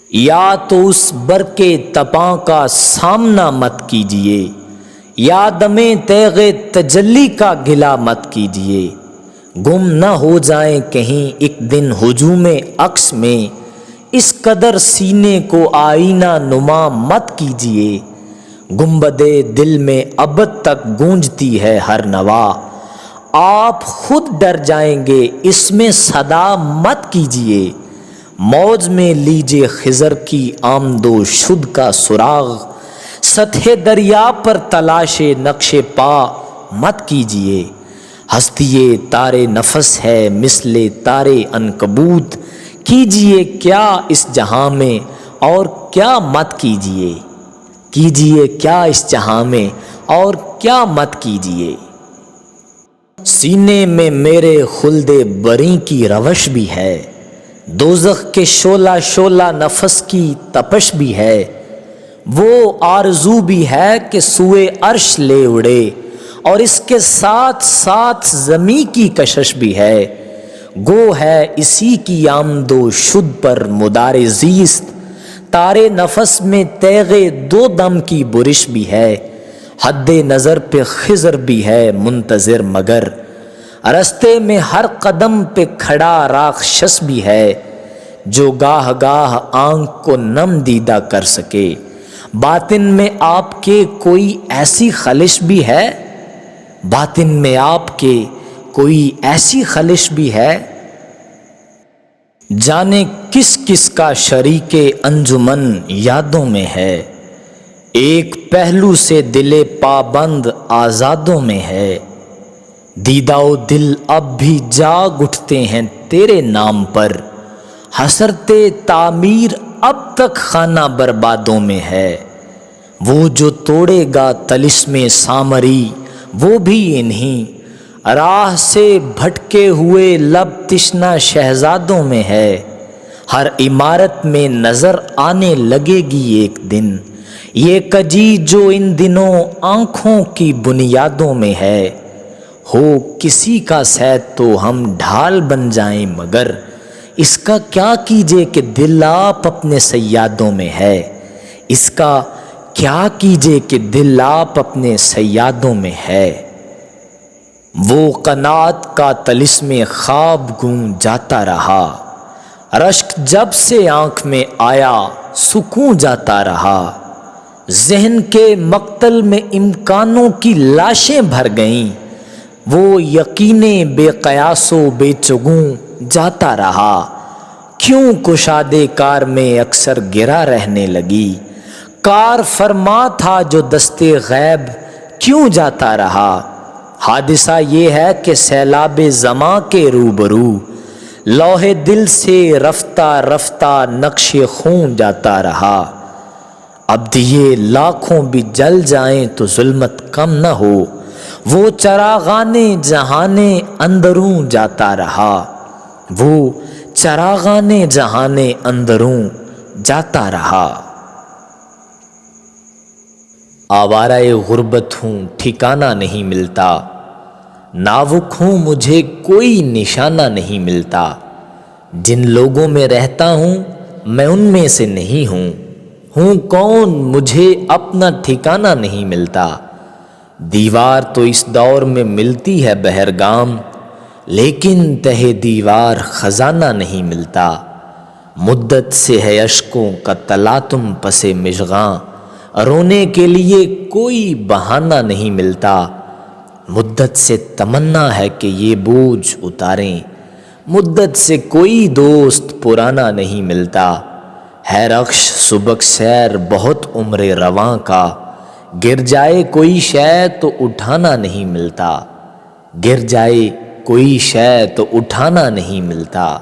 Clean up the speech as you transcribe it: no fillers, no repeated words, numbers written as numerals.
یا تو اس برقِ تپاں کا سامنا مت کیجیے، یا دمِ تیغ تجلی کا گلہ مت کیجیے۔ گم نہ ہو جائیں کہیں ایک دن ہجوم عکس میں، اس قدر سینے کو آئینہ نما مت کیجیے۔ گنبدِ دل میں ابد تک گونجتی ہے ہر نوا، آپ خود ڈر جائیں گے اس میں صدا مت کیجیے۔ موج میں لیجیے خضر کی آمد و شد کا سراغ، سطح دریا پر تلاش نقش پا مت کیجیے۔ ہستی تار نفس ہے مثل تار عنکبوت، کیجیے کیا اس جہاں میں اور کیا مت کیجیے۔ کیجیے کیا اس جہاں میں اور کیا مت کیجیے۔ سینے میں میرے خلد بری کی روش بھی ہے، دوزخ کے شعلہ شعلہ نفس کی تپش بھی ہے۔ وہ آرزو بھی ہے کہ سوئے عرش لے اڑے، اور اس کے ساتھ ساتھ زمیں کی کشش بھی ہے۔ گو ہے اسی کی آمد و شد پر مدار زیست، تار نفس میں تیغ دو دم کی برش بھی ہے۔ حد نظر پہ خضر بھی ہے منتظر، مگر رستے میں ہر قدم پہ کھڑا راکشس بھی ہے، جو گاہ گاہ آنکھ کو نم دیدہ کر سکے۔ باطن میں آپ کے کوئی ایسی خلش بھی ہے؟ باطن میں آپ کے کوئی ایسی خلش بھی ہے؟ جانے کس کس کا شریک انجمن یادوں میں ہے، ایک پہلو سے دل پابند آزادوں میں ہے۔ دیدہ و دل اب بھی جاگ اٹھتے ہیں تیرے نام پر، حسرت تعمیر اب تک خانہ بربادوں میں ہے۔ وہ جو توڑے گا طلسم سامری وہ بھی انہیں، راہ سے بھٹکے ہوئے لب تشنہ شہزادوں میں ہے۔ ہر عمارت میں نظر آنے لگے گی ایک دن یہ کجی جو ان دنوں آنکھوں کی بنیادوں میں ہے۔ ہو کسی کا صید تو ہم ڈھال بن جائیں، مگر اس کا کیا کیجے کہ دل آپ اپنے صیادوں میں ہے۔ اس کا کیا کیجے کہ دل آپ اپنے صیادوں میں ہے۔ وہ قناعت کا طلسم خواب گوں جاتا رہا، رشک جب سے آنکھ میں آیا سکون جاتا رہا۔ ذہن کے مقتل میں امکانوں کی لاشیں بھر گئیں، وہ یقین بے قیاس و بے چگوں جاتا رہا۔ کیوں کشادے کار میں اکثر گرا رہنے لگی، کار فرما تھا جو دستے غیب کیوں جاتا رہا۔ حادثہ یہ ہے کہ سیلاب زماں کے روبرو لوح دل سے رفتہ رفتہ نقش خون جاتا رہا۔ اب دیے لاکھوں بھی جل جائیں تو ظلمت کم نہ ہو، وہ چراغان جہان اندروں جاتا رہا۔ وہ چراغان جہان اندروں جاتا رہا۔ آوارہ غربت ہوں ٹھکانہ نہیں ملتا، ناوک ہوں مجھے کوئی نشانہ نہیں ملتا۔ جن لوگوں میں رہتا ہوں میں ان میں سے نہیں ہوں کون مجھے اپنا ٹھکانہ نہیں ملتا۔ دیوار تو اس دور میں ملتی ہے بہرگام، لیکن تہ دیوار خزانہ نہیں ملتا۔ مدت سے ہے اشکوں کا تلاطم پس مژگاں، رونے کے لیے کوئی بہانہ نہیں ملتا۔ مدت سے تمنا ہے کہ یہ بوجھ اتاریں، مدت سے کوئی دوست پرانا نہیں ملتا۔ ہے رخش سبک سیر بہت عمر رواں کا، گر جائے کوئی شے تو اٹھانا نہیں ملتا۔ گر جائے کوئی شے تو اٹھانا نہیں ملتا۔